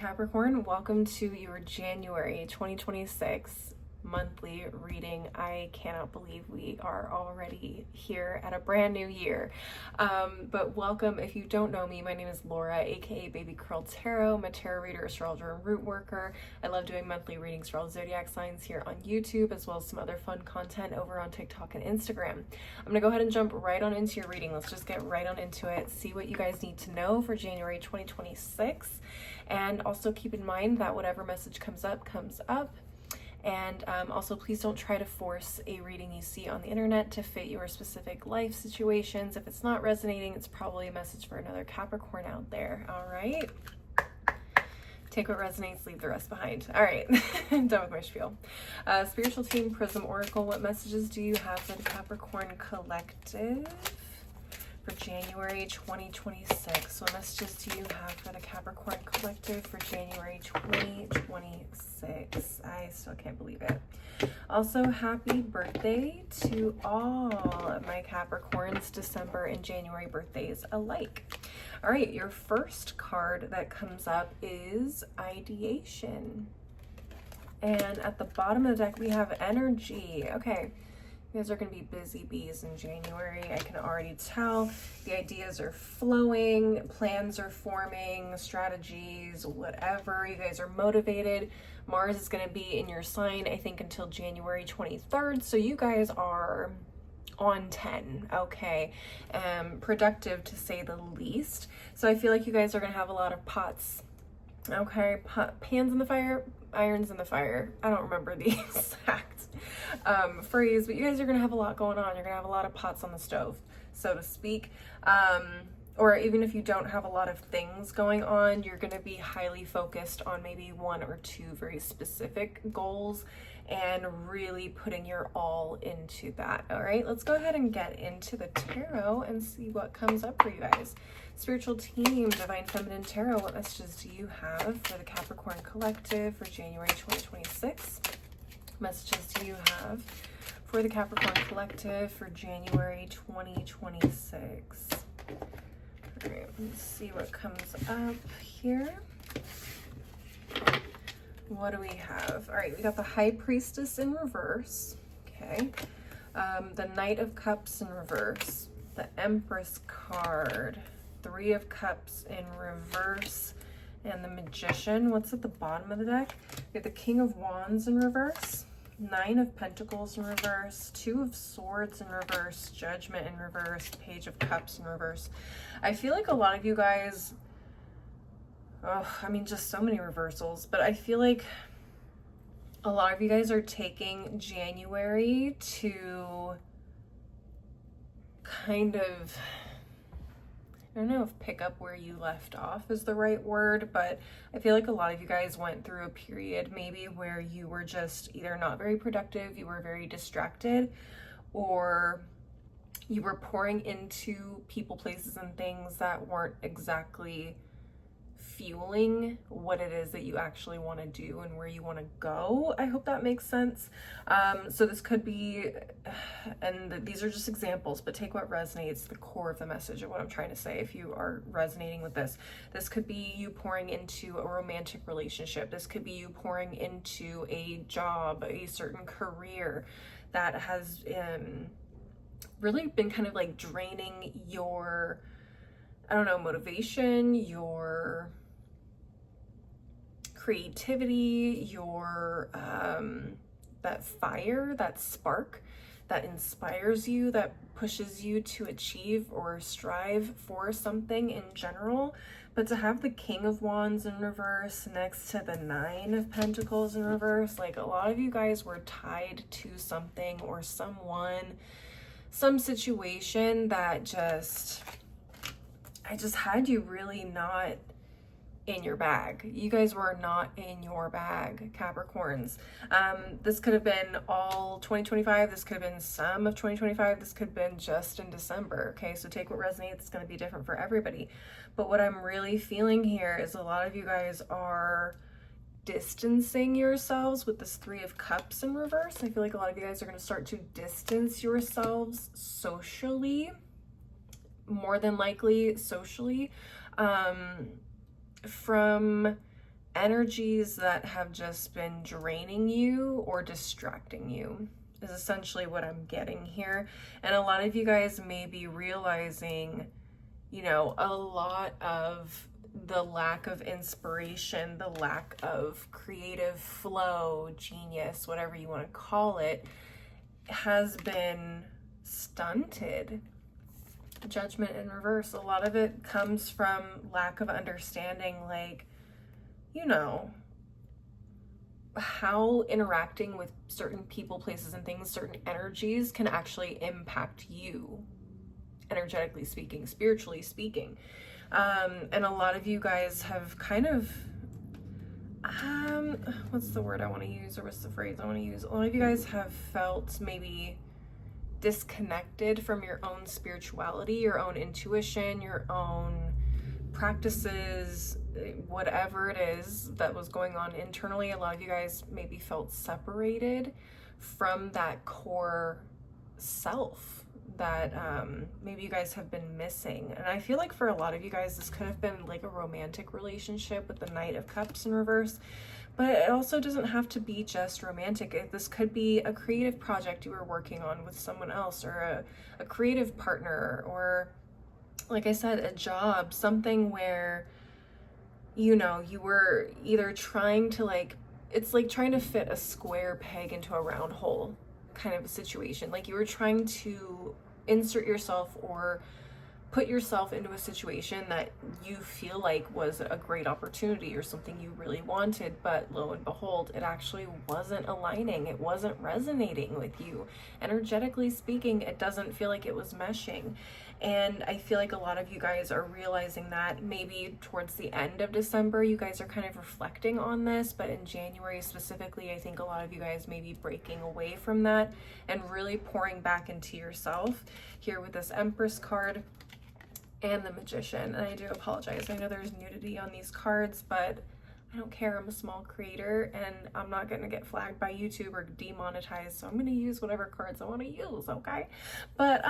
Capricorn, welcome to your January 2026 monthly reading. I cannot believe we are already here at a brand new year. But welcome. If you don't know me, my name is Laura, aka Baby Curl Tarot. I'm a tarot reader, astrologer, and root worker. I love doing monthly readings for all the zodiac signs here on YouTube, as well as some other fun content over on TikTok and Instagram. I'm gonna go ahead and jump right on into your reading. Let's just get right on into it, see what you guys need to know for January 2026. And also keep in mind that whatever message comes up, comes up. And also, please don't try to force a reading you see on the internet to fit your specific life situations. If it's not resonating, it's probably a message for another Capricorn out there. All right. Take what resonates, leave the rest behind. All right, I'm done with my spiel. Spiritual team, Prism Oracle, what messages do you have for the Capricorn Collective for January 2026? What messages do you have for the Capricorn Collective for January 2026? I still can't believe it. Also, happy birthday to all of my Capricorns, December and January birthdays alike. All right, your first card that comes up is Ideation. And at the bottom of the deck, we have Energy. Okay. You guys are going to be busy bees in January. I can already tell. The ideas are flowing, plans are forming, strategies, whatever. You guys are motivated. Mars is going to be in your sign, I think, until January 23rd. So you guys are on 10, okay? Productive, to say the least. So I feel like you guys are going to have a lot of pots. Okay, pans in the fire, irons in the fire. I don't remember the exact phrase, but you guys are gonna have a lot going on. You're gonna have a lot of pots on the stove, so to speak. Or even if you don't have a lot of things going on, you're gonna be highly focused on maybe one or two very specific goals and really putting your all into that. All right, let's go ahead and get into the tarot and see what comes up for you guys. Spiritual team, Divine Feminine Tarot, what messages do you have for the Capricorn Collective for January 2026? Messages do you have for the Capricorn Collective for January 2026? All right, let's see what comes up here. What do we have? All right, we got the High Priestess in reverse. Okay. The Knight of Cups in reverse. The Empress card. Three of Cups in reverse. And the Magician. What's at the bottom of the deck? We have the King of Wands in reverse. Nine of Pentacles in reverse. Two of Swords in reverse. Judgment in reverse. Page of Cups in reverse. I feel like a lot of you guys... Oh, I mean, just so many reversals, but I feel like a lot of you guys are taking January to kind of, I don't know if pick up where you left off is the right word, but I feel like a lot of you guys went through a period maybe where you were just either not very productive, you were very distracted, or you were pouring into people, places, and things that weren't exactly fueling what it is that you actually want to do and where you want to go. I hope that makes sense. So this could be, and these are just examples, but take what resonates, the core of the message of what I'm trying to say. If you are resonating with this could be you pouring into a romantic relationship. This could be you pouring into a job, a certain career that has really been kind of like draining your, I don't know, motivation, your creativity, your that fire, that spark that inspires you, that pushes you to achieve or strive for something in general. But to have the King of Wands in reverse next to the Nine of Pentacles in reverse, like a lot of you guys were tied to something or someone, some situation that just, I just had you really not in your bag. You guys were not in your bag, Capricorns. This could have been all 2025. This could have been some of 2025. This could have been just in December. Okay, so take what resonates. It's going to be different for everybody. But what I'm really feeling here is a lot of you guys are distancing yourselves with this Three of Cups in reverse. I feel like a lot of you guys are going to start to distance yourselves socially, more than likely socially, from energies that have just been draining you or distracting you is essentially what I'm getting here. And a lot of you guys may be realizing, you know, a lot of the lack of inspiration, the lack of creative flow, genius, whatever you want to call it, has been stunted. Judgment in reverse. A lot of it comes from lack of understanding, like, you know, how interacting with certain people, places, and things, certain energies can actually impact you, energetically speaking, spiritually speaking. And a lot of you guys have kind of, what's the word I want to use, or what's the phrase I want to use? A lot of you guys have felt maybe disconnected from your own spirituality, your own intuition, your own practices, whatever it is that was going on internally. A lot of you guys maybe felt separated from that core self that maybe you guys have been missing. And I feel like for a lot of you guys, this could have been like a romantic relationship with the Knight of Cups in reverse. But it also doesn't have to be just romantic. This could be a creative project you were working on with someone else, or a creative partner, or, like I said, a job, something where, you know, you were either trying to, like, it's like trying to fit a square peg into a round hole kind of a situation. Like you were trying to insert yourself or put yourself into a situation that you feel like was a great opportunity or something you really wanted, but lo and behold, it actually wasn't aligning. It wasn't resonating with you. Energetically speaking, it doesn't feel like it was meshing. And I feel like a lot of you guys are realizing that maybe towards the end of December, you guys are kind of reflecting on this, but in January specifically, I think a lot of you guys may be breaking away from that and really pouring back into yourself here with this Empress card and the Magician. And I do apologize, I know there's nudity on these cards, but I don't care. I'm a small creator and I'm not going to get flagged by YouTube or demonetized, so I'm going to use whatever cards I want to use, okay? But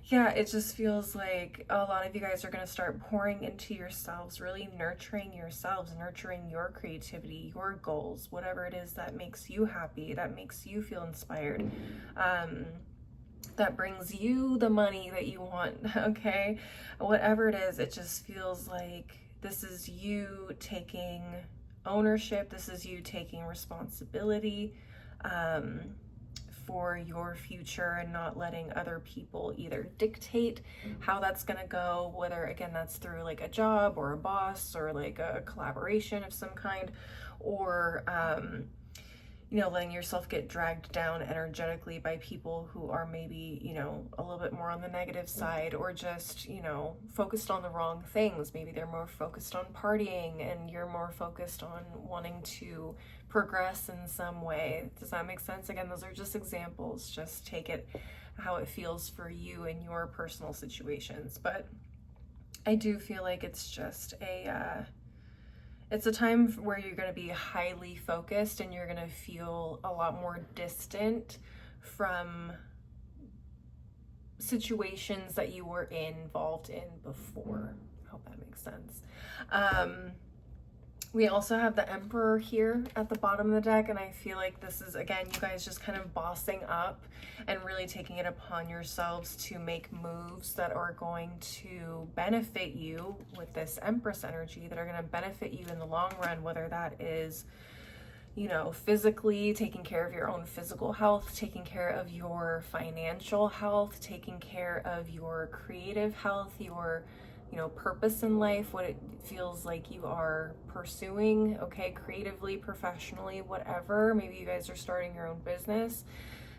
yeah, it just feels like a lot of you guys are going to start pouring into yourselves, really nurturing yourselves, nurturing your creativity, your goals, whatever it is that makes you happy, that makes you feel inspired, that brings you the money that you want, okay? Whatever it is, it just feels like this is you taking ownership. This is you taking responsibility for your future and not letting other people either dictate how that's gonna go, whether, again, that's through like a job or a boss or like a collaboration of some kind, or you know, letting yourself get dragged down energetically by people who are maybe, you know, a little bit more on the negative side, or just, you know, focused on the wrong things. Maybe they're more focused on partying and you're more focused on wanting to progress in some way. Does that make sense? Again, those are just examples. Just take it how it feels for you in your personal situations. But I do feel like it's just it's a time where you're going to be highly focused and you're going to feel a lot more distant from situations that you were involved in before. I hope that makes sense. We also have the Emperor here at the bottom of the deck, and I feel like this is, again, you guys just kind of bossing up and really taking it upon yourselves to make moves that are going to benefit you with this Empress energy, that are going to benefit you in the long run, whether that is, you know, physically, taking care of your own physical health, taking care of your financial health, taking care of your creative health, your, you know, purpose in life, what it feels like you are pursuing, okay, creatively, professionally, whatever. Maybe you guys are starting your own business.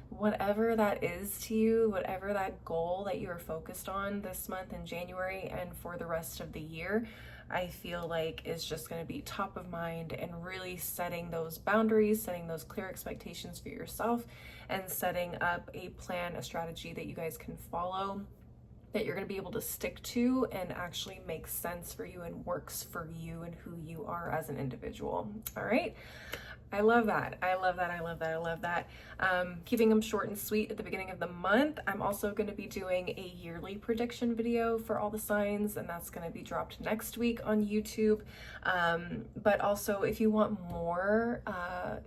Whatever that is to you, whatever that goal that you are focused on this month in January and for the rest of the year, I feel like is just going to be top of mind, and really setting those boundaries, setting those clear expectations for yourself, and setting up a plan, a strategy that you guys can follow, that you're going to be able to stick to and actually makes sense for you and works for you and who you are as an individual. All right. I love that. I love that. I love that. I love that. Keeping them short and sweet at the beginning of the month. I'm also going to be doing a yearly prediction video for all the signs, and that's going to be dropped next week on YouTube. But also, if you want more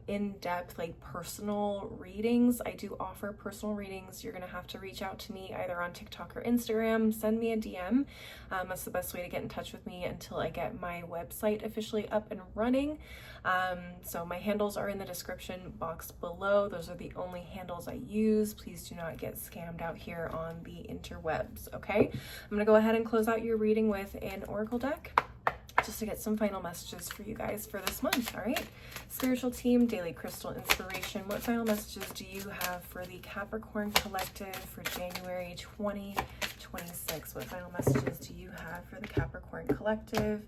in-depth, like personal readings, I do offer personal readings. You're going to have to reach out to me either on TikTok or Instagram. Send me a DM. That's the best way to get in touch with me until I get my website officially up and running. So my handles are in the description box below. Those are the only handles I use. Please do not get scammed out here on the interwebs, okay? I'm gonna go ahead and close out your reading with an oracle deck just to get some final messages for you guys for this month, all right? Spiritual team, daily crystal inspiration. What final messages do you have for the Capricorn collective for January 2026? What final messages do you have for the Capricorn collective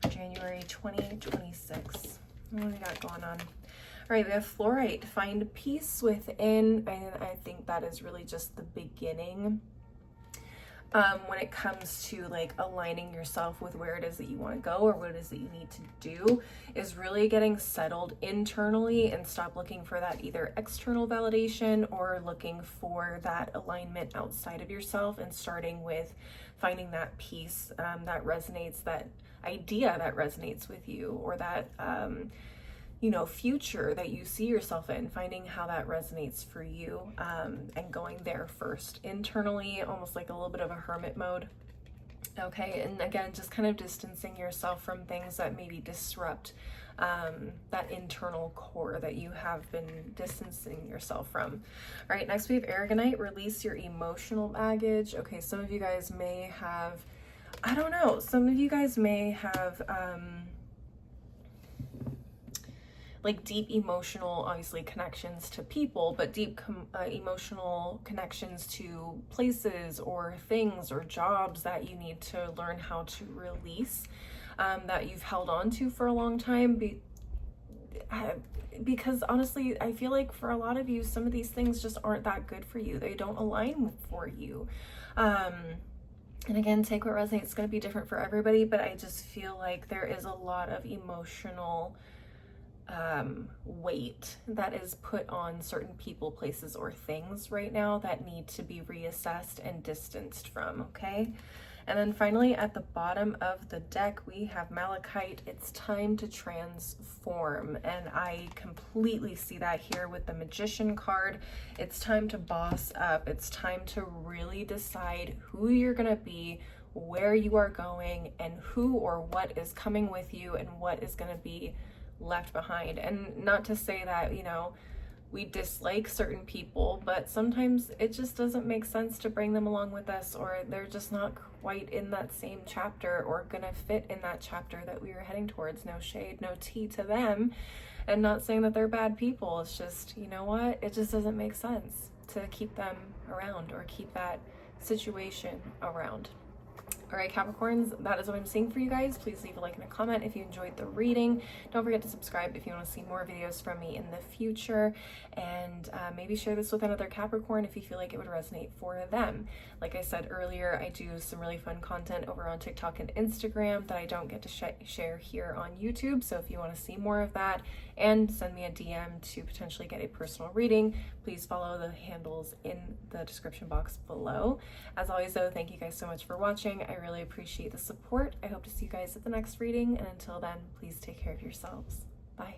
for January 2026? What do we got going on? All right, we have fluorite. Find peace within. I think that is really just the beginning when it comes to like aligning yourself with where it is that you want to go or what it is that you need to do, is really getting settled internally and stop looking for that either external validation or looking for that alignment outside of yourself, and starting with finding that peace that resonates, that idea that resonates with you, or that you know, future that you see yourself in, finding how that resonates for you, and going there first internally, almost like a little bit of a hermit mode. Okay, and again, just kind of distancing yourself from things that maybe disrupt that internal core that you have been distancing yourself from. All right, next we have Aragonite. Release your emotional baggage. Okay, some of you guys may have, I don't know, some of you guys may have like deep emotional, obviously, connections to people, but deep emotional connections to places or things or jobs that you need to learn how to release, that you've held on to for a long time. Because honestly, I feel like for a lot of you, some of these things just aren't that good for you. They don't align for you. And again, take what resonates. It's going to be different for everybody, but I just feel like there is a lot of emotional weight that is put on certain people, places, or things right now that need to be reassessed and distanced from, okay? And then finally, at the bottom of the deck, we have Malachite. It's time to transform, and I completely see that here with the Magician card. It's time to boss up. It's time to really decide who you're gonna be, where you are going, and who or what is coming with you, and what is gonna be left behind. And not to say that, you know, we dislike certain people, but sometimes it just doesn't make sense to bring them along with us, or they're just not quite in that same chapter or gonna fit in that chapter that we were heading towards. No shade, no tea to them, and not saying that they're bad people. It's just, you know what, it just doesn't make sense to keep them around or keep that situation around. All right, Capricorns, that is what I'm seeing for you guys. Please leave a like and a comment if you enjoyed the reading. Don't forget to subscribe if you want to see more videos from me in the future. And maybe share this with another Capricorn if you feel like it would resonate for them. Like I said earlier, I do some really fun content over on TikTok and Instagram that I don't get to share here on YouTube. So if you want to see more of that and send me a DM to potentially get a personal reading, please follow the handles in the description box below. As always, though, thank you guys so much for watching. I really appreciate the support. I hope to see you guys at the next reading, and until then, please take care of yourselves. Bye.